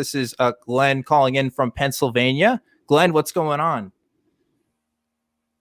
This is Glenn calling in from Pennsylvania. Glenn, what's going on?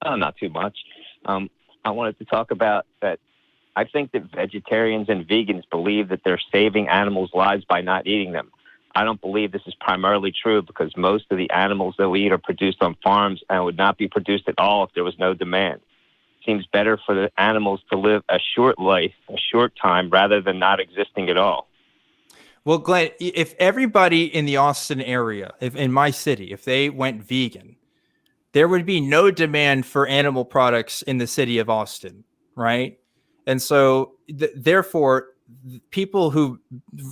Not too much. I wanted to talk about that. I think that vegetarians and vegans believe that they're saving animals' lives by not eating them. I don't believe this is primarily true because most of the animals that we eat are produced on farms and would not be produced at all if there was no demand. It seems better for the animals to live a short life, a short time, rather than not existing at all. Well, Glenn, if everybody in the Austin area, if in my city, if they went vegan, there would be no demand for animal products in the city of Austin, right? And so, therefore, people who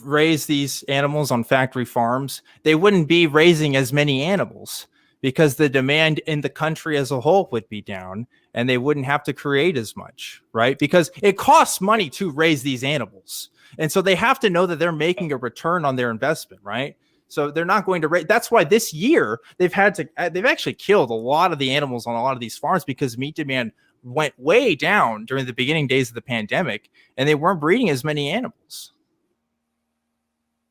raise these animals on factory farms, they wouldn't be raising as many animals because the demand in the country as a whole would be down and they wouldn't have to create as much, right? Because it costs money to raise these animals. And so they have to know that they're making a return on their investment, right? So they're not going to raise. That's why this year they've actually killed a lot of the animals on a lot of these farms because meat demand went way down during the beginning days of the pandemic and they weren't breeding as many animals.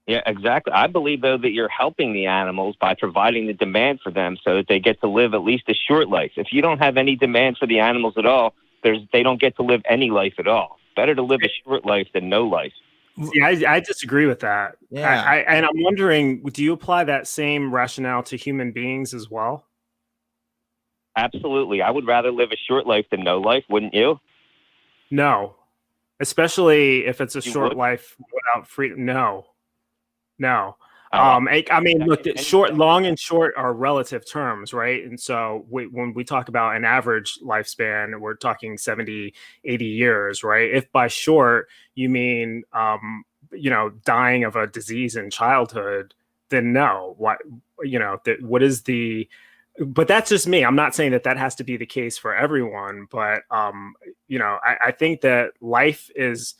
Yeah, exactly. I believe, though, that you're helping the animals by providing the demand for them so that they get to live at least a short life. If you don't have any demand for the animals at all, they don't get to live any life at all. Better to live a short life than no life. See, I disagree with that. Yeah. And I'm wondering, do you apply that same rationale to human beings as well? Absolutely. I would rather live a short life than no life, wouldn't you? No. Especially if it's a You short would? life without freedom. No. Oh, I mean, look, long and short are relative terms, right? And so when we talk about an average lifespan, we're talking 70, 80 years, right? If by short you mean, dying of a disease in childhood, then no. What is the? But that's just me. I'm not saying that has to be the case for everyone, but I think that life is.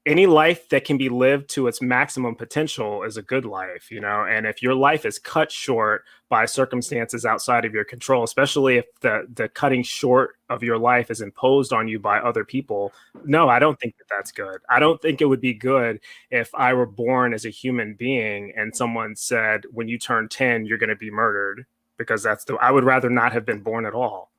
Any life that can be lived to its maximum potential is a good life, and if your life is cut short by circumstances outside of your control, especially if the cutting short of your life is imposed on you by other people, no, I don't think that that's good. I don't think it would be good if I were born as a human being and someone said, when you turn 10, you're going to be murdered, because I would rather not have been born at all.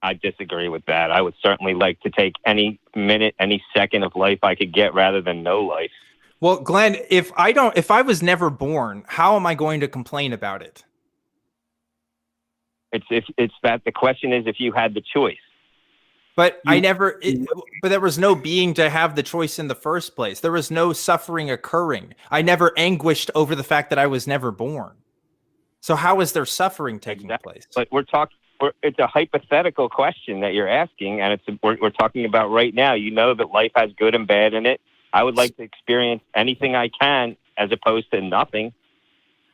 I disagree with that. I would certainly like to take any minute, any second of life I could get rather than no life. Well, Glenn, if I was never born, how am I going to complain about it? It's that the question is if you had the choice. But but there was no being to have the choice in the first place. There was no suffering occurring. I never anguished over the fact that I was never born. So how is there suffering taking place? But it's a hypothetical question that you're asking, and we're talking about right now. You know that life has good and bad in it. I would like to experience anything I can as opposed to nothing.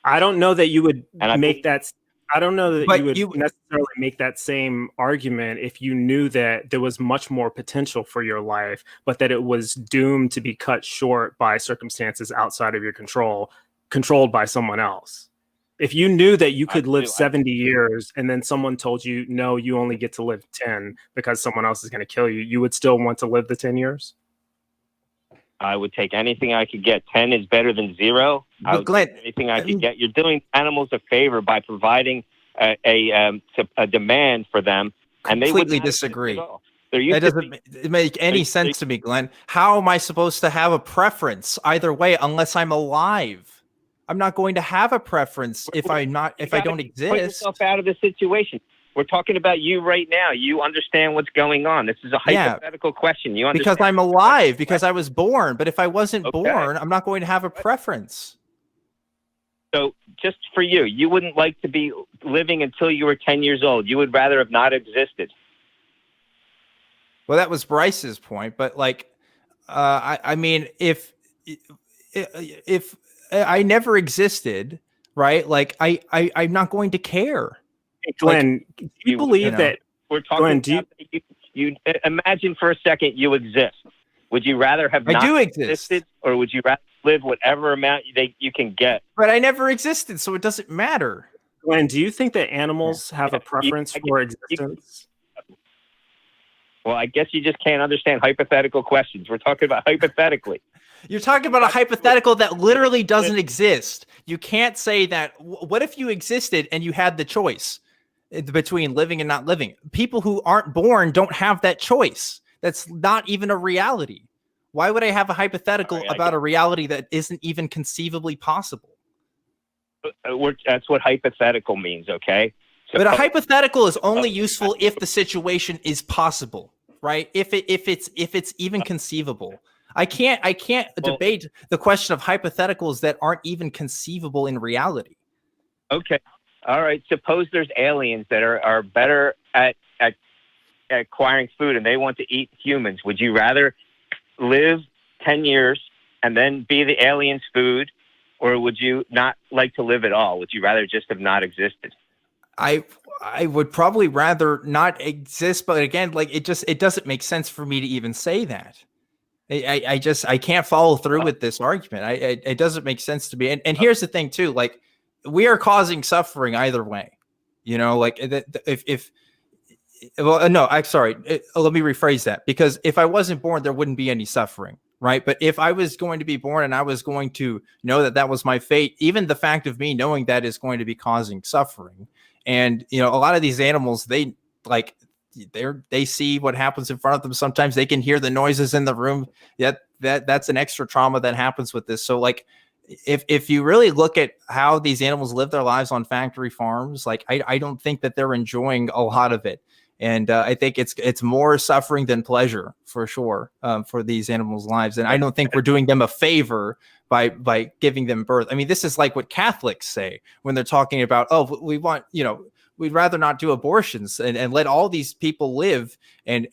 I don't know that you would make that. I don't know that you would necessarily make that same argument if you knew that there was much more potential for your life, but that it was doomed to be cut short by circumstances outside of your control, controlled by someone else. If you knew that you could live 70 years and then someone told you, no, you only get to live 10 because someone else is going to kill you, you would still want to live the 10 years? I would take anything I could get. 10 is better than 0. But Glenn, anything I could get. You're doing animals a favor by providing a demand for them. And they completely disagree. That doesn't make any sense to me, Glenn. How am I supposed to have a preference either way unless I'm alive? I'm not going to have a preference if I don't exist. Put yourself out of the situation. We're talking about you right now. You understand what's going on. This is a hypothetical question. You understand because I'm alive, because I was born. But if I wasn't born, I'm not going to have a preference. So just for you, you wouldn't like to be living until you were 10 years old. You would rather have not existed. Well, that was Bryce's point. But I mean, if I never existed, right? I'm not going to care. Glenn, do you believe that? We're talking. Glenn, you imagine for a second you exist. Would you rather have not existed, or would you rather live whatever amount you can get? But I never existed, so it doesn't matter. Glenn, do you think that animals have a preference for existence? Well, I guess you just can't understand hypothetical questions. We're talking about hypothetically. You're talking about a hypothetical that literally doesn't exist. You can't say that. What if you existed and you had the choice between living and not living? People who aren't born don't have that choice. That's not even a reality. Why would I have a hypothetical about a reality that isn't even conceivably possible? That's what hypothetical means, okay? But a hypothetical is only useful if the situation is possible, right? If it's even conceivable. I can't debate the question of hypotheticals that aren't even conceivable in reality. Okay. All right. Suppose there's aliens that are better at acquiring food and they want to eat humans. Would you rather live 10 years and then be the aliens' food, or would you not like to live at all? Would you rather just have not existed? I would probably rather not exist, but again, like it doesn't make sense for me to even say that. I can't follow through with this argument. It doesn't make sense to me. And here's the thing too, like we are causing suffering either way, you know, like let me rephrase that, because if I wasn't born, there wouldn't be any suffering. Right. But if I was going to be born and I was going to know that that was my fate, even the fact of me knowing that is going to be causing suffering. And, you know, a lot of these animals, they see what happens in front of them. Sometimes they can hear the noises in the room. That's an extra trauma that happens with this. So like, if you really look at how these animals live their lives on factory farms, like I don't think that they're enjoying a lot of it. And I think it's more suffering than pleasure for sure for these animals' lives. And I don't think we're doing them a favor by giving them birth. I mean, this is like what Catholics say when they're talking about, oh, we want, you know, we'd rather not do abortions and let all these people live and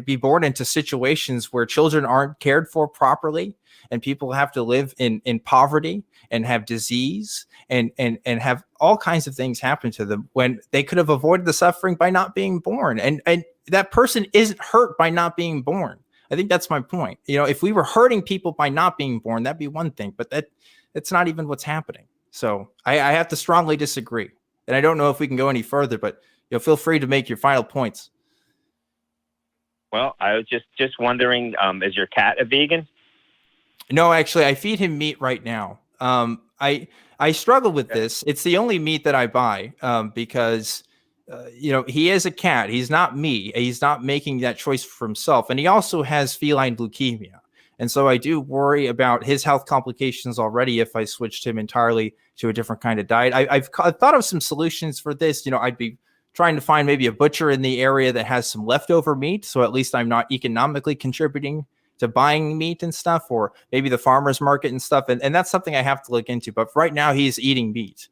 be born into situations where children aren't cared for properly and people have to live in poverty and have disease and have all kinds of things happen to them when they could have avoided the suffering by not being born. And that person isn't hurt by not being born. I think that's my point. You know, if we were hurting people by not being born, that'd be one thing, but that's not even what's happening. So I have to strongly disagree. And I don't know if we can go any further, but you know, feel free to make your final points. Well, I was just wondering, is your cat a vegan? No, actually, I feed him meat right now. I struggle with this. It's the only meat that I buy because, you know, he is a cat. He's not me. He's not making that choice for himself. And he also has feline leukemia. And so I do worry about his health complications already if I switched him entirely to a different kind of diet. I've thought of some solutions for this. You know, I'd be trying to find maybe a butcher in the area that has some leftover meat. So at least I'm not economically contributing to buying meat and stuff, or maybe the farmer's market and stuff. And that's something I have to look into. But right now he's eating meat.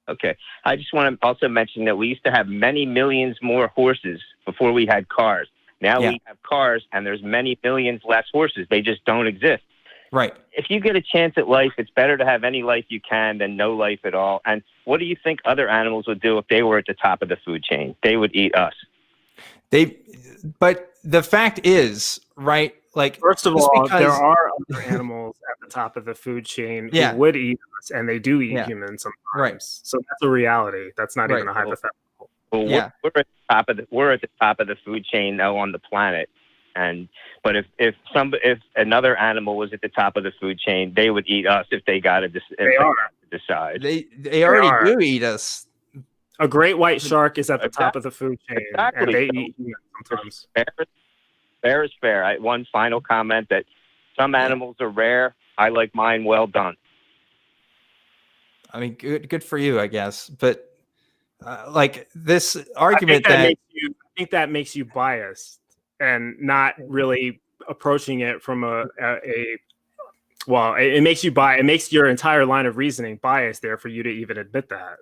Okay. I just want to also mention that we used to have many millions more horses before we had cars. Now we have cars and there's many millions less horses. They just don't exist. Right. If you get a chance at life, it's better to have any life you can than no life at all. And what do you think other animals would do if they were at the top of the food chain? They would eat us. But the fact is, right, like, first of all, there are other animals at the top of the food chain who would eat us, and they do eat humans sometimes. Right. So that's a reality. That's not even a hypothetical. Well, we're at the top of the food chain now on the planet. But if another animal was at the top of the food chain, they would eat us if they got to decide. They already do eat us. A great white shark is at the top of the food chain, and they eat humans sometimes. Fair is fair. One final comment that some animals are rare. I like mine well done. I mean, good for you, I guess. But like this argument I think that makes you biased and not really approaching it from it makes you it makes your entire line of reasoning biased there for you to even admit that.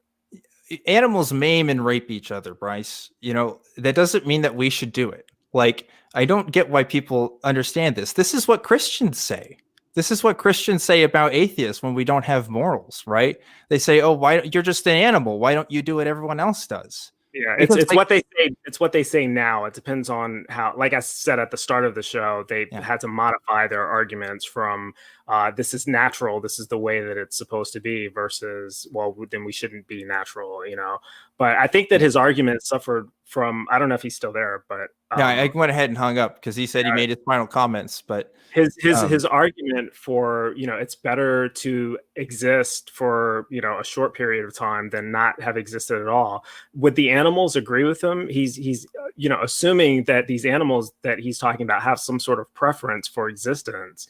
Animals maim and rape each other, Bryce. You know, that doesn't mean that we should do it. Like, I don't get why people understand this. This is what Christians say. This is what Christians say about atheists when we don't have morals, right? They say, "Oh, you're just an animal. Why don't you do what everyone else does?" Yeah, it's what they say. It's what they say now. It depends on how. Like I said at the start of the show, they had to modify their arguments from this is natural, this is the way that it's supposed to be, versus, well, then we shouldn't be natural, you know. But I think that his argument suffered from, I don't know if he's still there, but yeah, I went ahead and hung up because he said he made his final comments. But his argument for, you know, it's better to exist for, you know, a short period of time than not have existed at all. Would the animals agree with him? He's you know, assuming that these animals that he's talking about have some sort of preference for existence.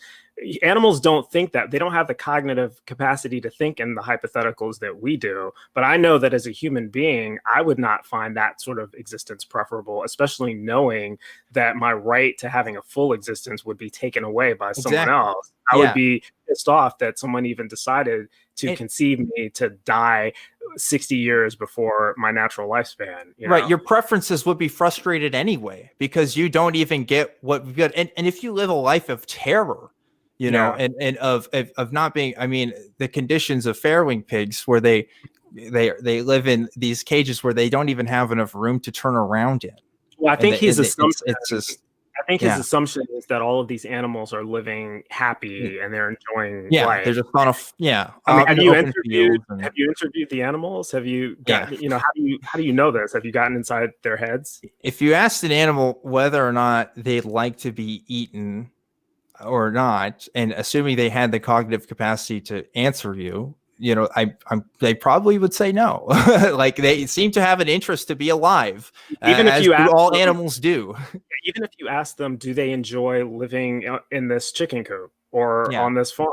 Animals don't think that. They don't have the cognitive capacity to think in the hypotheticals that we do. But I know that as a human being, I would not find that sort of existence preferable, especially knowing that my right to having a full existence would be taken away by someone else. I would be pissed off that someone even decided to conceive me to die 60 years before my natural lifespan. You know? Your preferences would be frustrated anyway, because you don't even get what we've got. And if you live a life of terror, you know, and of not being, I mean, the conditions of farrowing pigs where they live in these cages where they don't even have enough room to turn around in. Well, I think his assumption, his Yeah. assumption is that all of these animals are living happy and they're enjoying life. They're just on a I mean, have you interviewed the animals? Have you gotten, you know, how do you know this? Have you gotten inside their heads? If you asked an animal whether or not they'd like to be eaten or not, and assuming they had the cognitive capacity to answer you, you know, they probably would say no. Like, they seem to have an interest to be alive, even if you ask all them, animals do. Even if you ask them, do they enjoy living in this chicken coop or on this farm?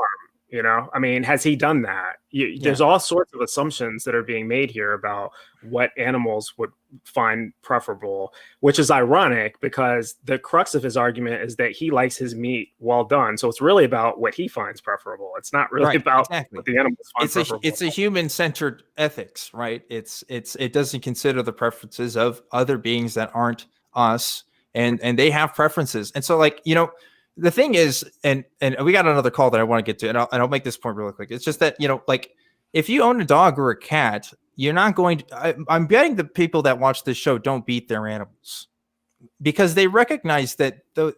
You know, I mean, has he done that? There's all sorts of assumptions that are being made here about what animals would find preferable, which is ironic because the crux of his argument is that he likes his meat well done. So it's really about what he finds preferable. It's not really about what the animals find preferable. It's a human-centered ethics, right? It doesn't consider the preferences of other beings that aren't us, and they have preferences. And so, like, you know, the thing is, and we got another call that I want to get to, and I'll make this point really quick. It's just that, you know, like, if you own a dog or a cat, you're not going to, I'm betting the people that watch this show don't beat their animals because they recognize that I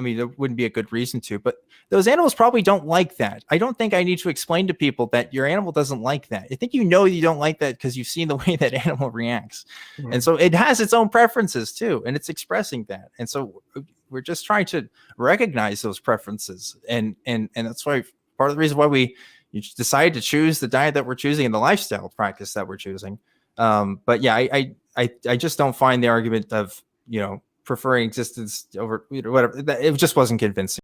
mean, there wouldn't be a good reason to, but those animals probably don't like that. I don't think I need to explain to people that your animal doesn't like that. I think you know you don't like that because you've seen the way that animal reacts. Mm-hmm. And so it has its own preferences too, and it's expressing that. And so we're just trying to recognize those preferences. And that's why part of the reason why we decided to choose the diet that we're choosing and the lifestyle practice that we're choosing. But yeah, I just don't find the argument of, you know, preferring existence over, you know, whatever. It just wasn't convincing.